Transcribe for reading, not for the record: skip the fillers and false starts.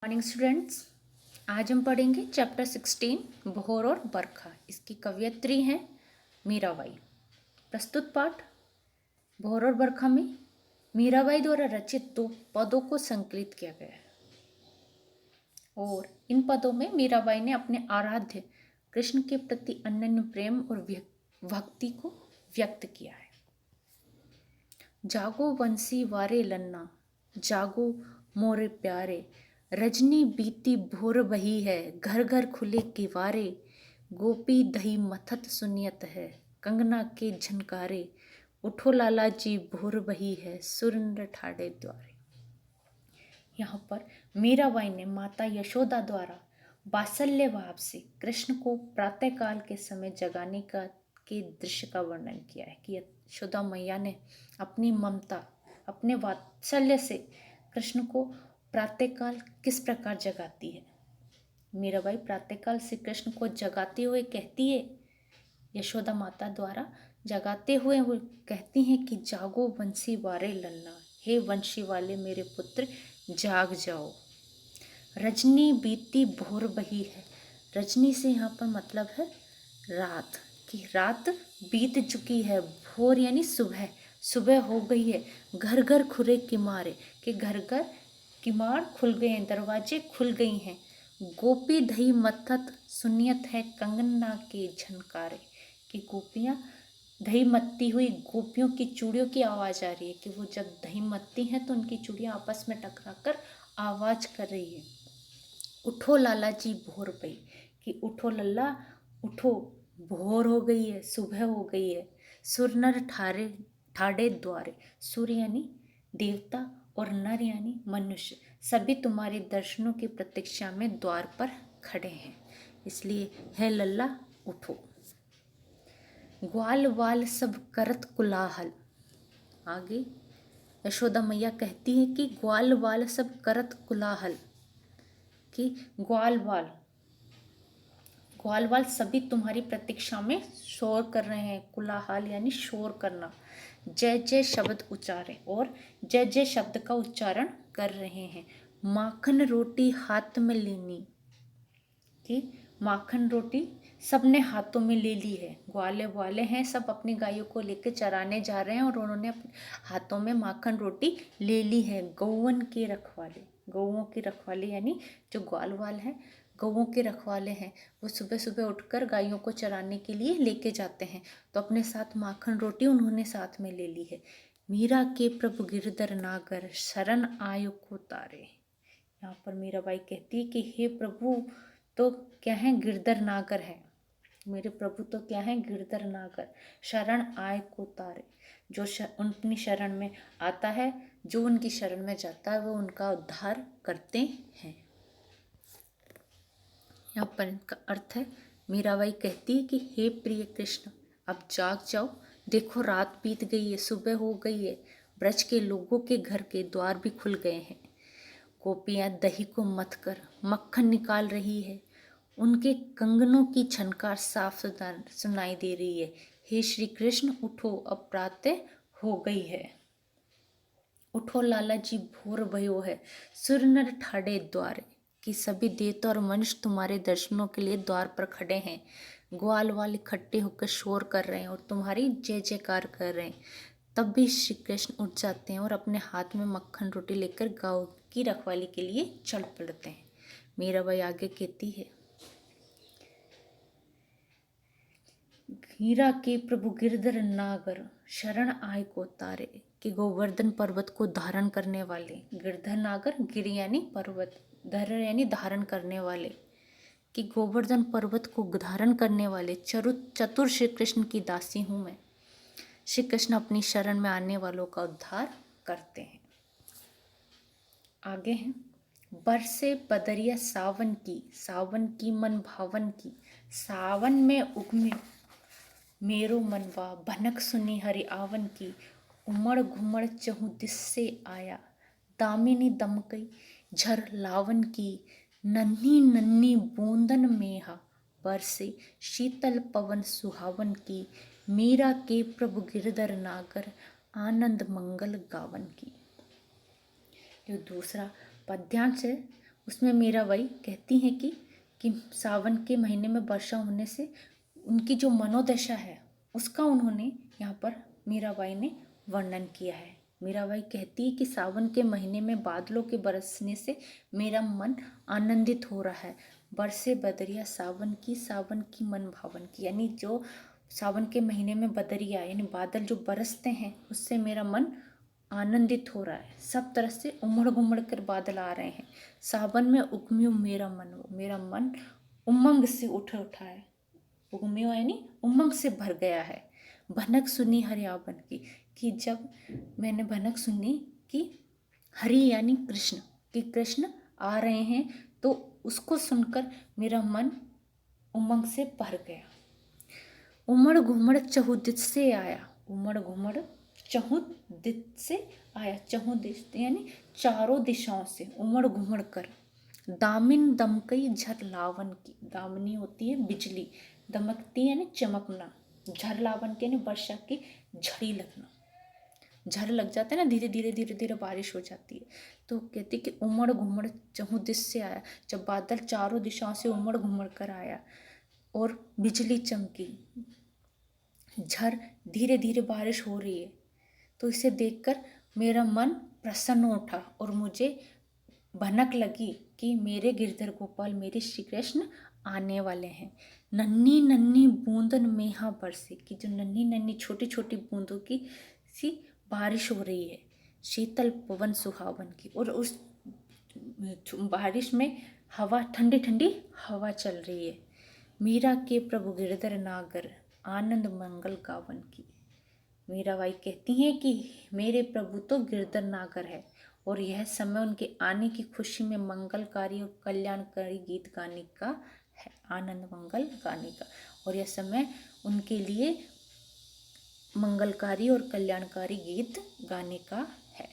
Morning students, आज हम पढ़ेंगे चैप्टर 16 भोर और बरखा। इसकी कवयित्री हैं मीराबाई। प्रस्तुत पाठ भोर और बरखा में मीराबाई द्वारा रचित 2 पदों को संकलित किया गया है और इन पदों में मीराबाई ने अपने आराध्य कृष्ण के प्रति अनन्य प्रेम और भक्ति को व्यक्त किया है। जागो बंसी वारे लन्ना, जागो मोरे प्यारे, रजनी बीती भोर बही है, घर घर खुले किवारे, गोपी दही मथत सुनियत है, कंगना के झनकारे, उठो लाला जी भोर बही है, सुरन ठाड़े द्वारे। यहाँ पर मीराबाई ने माता यशोदा द्वारा वात्सल्य भाव से कृष्ण को प्रातःकाल के समय जगाने के दृश्य का वर्णन किया है कि यशोदा मैया ने अपनी ममता, अपने वात्सल्य से कृष्ण को प्रातःकाल किस प्रकार जगाती है। मीराबाई प्रातःकाल श्री कृष्ण को जगाते हुए कहती है, यशोदा माता द्वारा जगाते हुए वो कहती हैं कि जागो वंशी वारे लल्ला, हे वंशी वाले मेरे पुत्र जाग जाओ। रजनी बीती भोर बही है, रजनी से यहाँ पर मतलब है रात, कि रात बीत चुकी है। भोर यानी सुबह, सुबह हो गई है। घर घर खुले किमारे, कि घर घर किमार खुल गए हैं, दरवाजे खुल गई हैं। गोपी दही मथत सुनियत है, कंगना के झनकारे, कि गोपियाँ दही मत्ती हुई गोपियों की चूड़ियों की आवाज़ आ रही है कि वो जब दही मत्ती हैं तो उनकी चूड़ियाँ आपस में टकराकर आवाज़ कर रही है। उठो लाला जी भोर गई, कि उठो लल्ला उठो, भोर हो गई है, सुबह हो गई है। सुर नर ठाड़े द्वारे, सुर यानी देवता और नर यानी मनुष्य, सभी तुम्हारे दर्शनों की प्रतीक्षा में द्वार पर खड़े हैं, इसलिए है लल्ला उठो। ग्वाल वाल सब करत कुलाहल, आगे यशोदा मैया कहती है कि ग्वाल वाल सब करत कुलाहल, कि ग्वाल वाल सभी तुम्हारी प्रतीक्षा में शोर कर रहे हैं। कुलाहल यानी शोर करना। जय जय शब्द उच्चारे, और जय जय शब्द का उच्चारण कर रहे हैं। माखन रोटी हाथ में लेनी, कि माखन रोटी सबने हाथों में ले ली है। ग्वाले वाले हैं, सब अपनी गायों को लेकर चराने जा रहे हैं और उन्होंने अपने हाथों में माखन रोटी ले ली है। गौवन के रखवाले, गौओं के रखवाले यानी जो ग्वाल वाल हैं, गौओं के रखवाले हैं, वो सुबह सुबह उठकर गायों को चराने के लिए लेके जाते हैं, तो अपने साथ माखन रोटी उन्होंने साथ में ले ली है। मीरा के प्रभु गिरधर नागर, शरण आयो को तारे। यहाँ पर मीराबाई कहती है कि हे प्रभु तो क्या है, गिरधर नागर है, मेरे प्रभु तो क्या है, गिरधर नागर, शरण आए को तारे, जो अपनी शरण में आता है, जो उनकी शरण में जाता है वो उनका उद्धार करते हैं। यहाँ पर इनका अर्थ है, मीराबाई कहती है कि हे प्रिय कृष्ण अब जाग जाओ, देखो रात बीत गई है, सुबह हो गई है, ब्रज के लोगों के घर के द्वार भी खुल गए हैं। गोपियाँ दही को मथ कर मक्खन निकाल रही है, उनके कंगनों की छनकार साफ सुनाई दे रही है। हे श्री कृष्ण उठो, अब प्रातः हो गई है। उठो लाला जी भोर भयो है, सुर नर ठाड़े द्वारे, कि सभी देवता और मनुष्य तुम्हारे दर्शनों के लिए द्वार पर खड़े हैं। ग्वाल वाल इकट्ठे होकर शोर कर रहे हैं और तुम्हारी जय जयकार कर रहे हैं। तब भी श्री कृष्ण उठ जाते हैं और अपने हाथ में मक्खन रोटी लेकर गाँव की रखवाली के लिए चल पड़ते हैं। मीराबाई आगे कहती है, हीरा के प्रभु गिरधर नागर, शरण आय को तारे, कि गोवर्धन पर्वत को धारण करने वाले, गिरधर नागर, गिर यानी पर्वत, धर यानी धारण करने वाले, कि गोवर्धन पर्वत को धारण करने वाले चतुर श्री कृष्ण की दासी हूँ मैं। श्री कृष्ण अपनी शरण में आने वालों का उद्धार करते हैं। आगे हैं, बरसे बदरिया सावन की मन भावन की, सावन में उगमे मेरो मनवा, भनक सुनी हरि आवन की, उमड़ घुमड़ चहु दिस से आया, दामिनी दमकई झर लावन की, नन्ही नन्ही बूंदन मेहा, बरसे शीतल पवन सुहावन की, मीरा के प्रभु गिरधर नागर, आनंद मंगल गावन की। जो दूसरा पद्यांश है उसमें मीराबाई कहती हैं कि सावन के महीने में वर्षा होने से उनकी जो मनोदशा है उसका उन्होंने यहाँ पर मीराबाई ने वर्णन किया है। मीराबाई कहती है कि सावन के महीने में बादलों के बरसने से मेरा मन आनंदित हो रहा है। बरसे बदरिया सावन की मन भावन की, यानी जो सावन के महीने में बदरिया यानी बादल जो बरसते हैं उससे मेरा मन आनंदित हो रहा है। सब तरह से उमड़ घुमड़ कर बादल आ रहे हैं। सावन में उगम्यो मेरा मन उमंग से उठा है। उगम्यो यानी उमंग से भर गया है। भनक सुनी हरियावन की, कि जब मैंने भनक सुनी कि हरि यानी कृष्ण, कि कृष्ण आ रहे हैं, तो उसको सुनकर मेरा मन उमंग से भर गया। उमड़ घुमड़ चहुदिश से आया, उमड़ घुमड़ चहुदिश से आया, चहुदिश यानी चारों दिशाओं से उमड़ घुमड़ कर। दामिन दमकई झर लावन की, दामिनी होती है बिजली, दमकती है यानी चमकना, झर लावन के यानी वर्षा की झड़ी लगना, झर लग जाता है ना, धीरे धीरे धीरे धीरे बारिश हो जाती है। तो कहती कि उमड़ घुमड़ चहुदिश से आया, जब बादल चारों दिशाओं से उमड़ घुमड़ कर आया और बिजली चमकी, झर धीरे धीरे बारिश हो रही है, तो इसे देखकर मेरा मन प्रसन्न उठा और मुझे भनक लगी कि मेरे गिरधर गोपाल, मेरे श्री कृष्ण आने वाले हैं। नन्ही नन्ही बूंदन मेहा बरसे, कि जो नन्ही नन्ही छोटी छोटी बूंदों की सी बारिश हो रही है। शीतल पवन सुहावन की, और उस बारिश में हवा ठंडी ठंडी हवा चल रही है। मीरा के प्रभु गिरधर नागर, आनंद मंगल गावन की। मीराबाई कहती हैं कि मेरे प्रभु तो गिरधर नागर है और यह समय उनके आने की खुशी में मंगलकारी और कल्याणकारी गीत गाने का है, आनंद मंगल गाने का। और यह समय उनके लिए मंगलकारी और कल्याणकारी गीत गाने का है।